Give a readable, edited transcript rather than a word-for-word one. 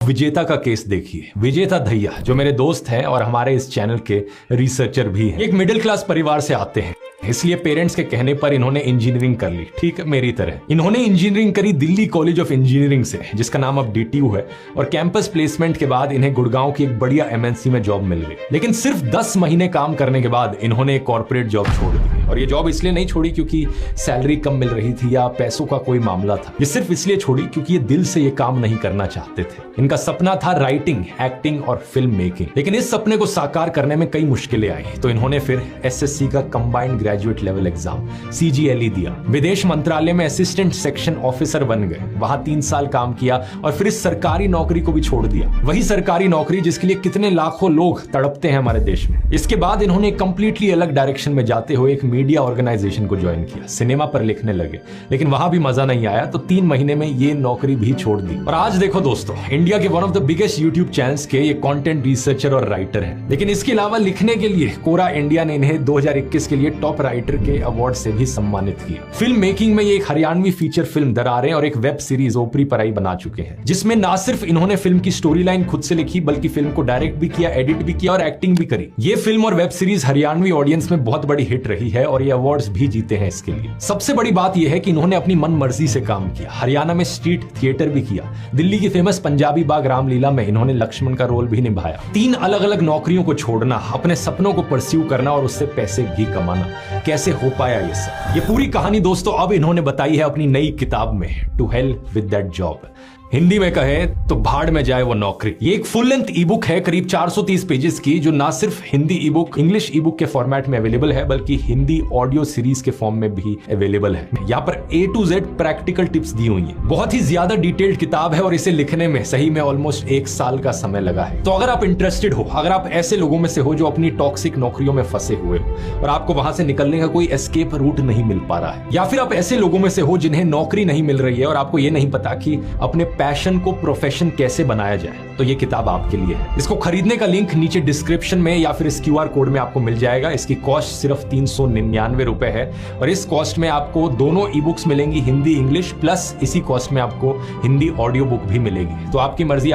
विजेता का केस देखिए। विजेता दहिया जो मेरे दोस्त हैं और हमारे इस चैनल के रिसर्चर भी हैं, एक मिडिल क्लास परिवार से आते हैं, इसलिए पेरेंट्स के कहने पर इन्होंने इंजीनियरिंग कर ली, ठीक मेरी तरह। इन्होंने इंजीनियरिंग करी दिल्ली कॉलेज ऑफ इंजीनियरिंग से, जिसका नाम अब DTU है, और कैंपस प्लेसमेंट के बाद इन्हें गुड़गांव की एक बढ़िया MNC में जॉब मिल गई। लेकिन सिर्फ 10 महीने काम करने के बाद इन्होंने एक कॉर्पोरेट जॉब छोड़ दी। और ये जॉब इसलिए नहीं छोड़ी क्योंकि सैलरी कम मिल रही थी या पैसों का कोई मामला था, ये सिर्फ इसलिए छोड़ी क्योंकि ये दिल से ये काम नहीं करना चाहते थे। इनका सपना था राइटिंग, एक्टिंग और फिल्म मेकिंग, लेकिन इस सपने को साकार करने में कई मुश्किलें आई। तो इन्होंने फिर SSC का combined graduate level exam CGLE दिया, विदेश मंत्रालय में असिस्टेंट सेक्शन ऑफिसर बन गए, वहां 3 साल काम किया और फिर इस सरकारी नौकरी को भी छोड़ दिया। वही सरकारी नौकरी जिसके लिए कितने लाखों लोग तड़पते हैं हमारे देश में। इसके बाद इन्होंने कंप्लीटली अलग डायरेक्शन में जाते हुए एक मीडिया ऑर्गेनाइजेशन को ज्वाइन किया, सिनेमा पर लिखने लगे, लेकिन वहां भी मजा नहीं आया तो 3 महीने में ये नौकरी भी छोड़ दी। और आज देखो दोस्तों, इंडिया के one of the biggest YouTube channels के ये कंटेंट रिसर्चर और राइटर हैं। लेकिन इसके अलावा लिखने के लिए कोरा इंडिया ने इन्हें 2021 के लिए टॉप राइटर के अवार्ड से भी सम्मानित किया। फिल्म मेकिंग में ये एक हरियाणवी फीचर फिल्म दरारें और एक वेब सीरीज ओपरी पराई बना चुके हैं, जिसमें ना सिर्फ इन्होंने फिल्म की स्टोरी लाइन खुद से लिखी बल्कि फिल्म को डायरेक्ट भी किया, एडिट भी किया और एक्टिंग भी करी। ये फिल्म और वेब सीरीज हरियाणवी ऑडियंस में बहुत बड़ी हिट रही है और ये अवार्ड्स भी जीते हैं इसके लिए। सबसे बड़ी बात यह है कि इन्होंने अपनी मन मर्जी से काम किया, हरियाणा में स्ट्रीट थिएटर भी किया, दिल्ली की फेमस पंजाबी बाग रामलीला में इन्होंने लक्ष्मण का रोल भी निभाया। 3 अलग अलग नौकरियों को छोड़ना, अपने सपनों को परस्यू करना और उससे पैसे भी कमाना, कैसे हो पाया ये सब? ये पूरी कहानी दोस्तों अब इन्होंने बताई है अपनी नई किताब में, to help with that job. Hindi में कहे तो भाड़ में जाए वो नौकरी। ये एक फुल लेंथ ई बुक है करीब 430 पेजेस की, जो ना सिर्फ Hindi e book, English e book के फॉर्मेट में अवेलेबल है बल्कि हिंदी ऑडियो सीरीज के फॉर्म में भी अवेलेबल है। यहाँ पर A to Z practical tips दी हुई हैं। बहुत ही ज्यादा डिटेल्ड किताब है और इसे लिखने में सही में ऑलमोस्ट 1 साल का समय लगा है। तो अगर आप इंटरेस्टेड हो, अगर आप ऐसे लोगों में से हो जो अपनी टॉक्सिक नौकरियों में फंसे हुए हो और आपको वहां से निकलने का कोई एस्केप रूट नहीं मिल पा रहा है, या फिर आप ऐसे लोगों में से हो जिन्हें नौकरी नहीं मिल रही है और आपको ये नहीं पता कि अपने पैशन को प्रोफेशन कैसे बनाया जाए, तो ये किताब आपके लिए है। इसको खरीदने का लिंक नीचे डिस्क्रिप्शन में या फिर इस QR कोड में आपको मिल जाएगा। इसकी कॉस्ट सिर्फ 399 रुपए है और इस कॉस्ट में आपको दोनों ई बुक्स मिलेंगी, हिंदी इंग्लिश, प्लस इसी कॉस्ट में आपको हिंदी ऑडियो बुक भी मिलेगी। तो आपकी मर्जी।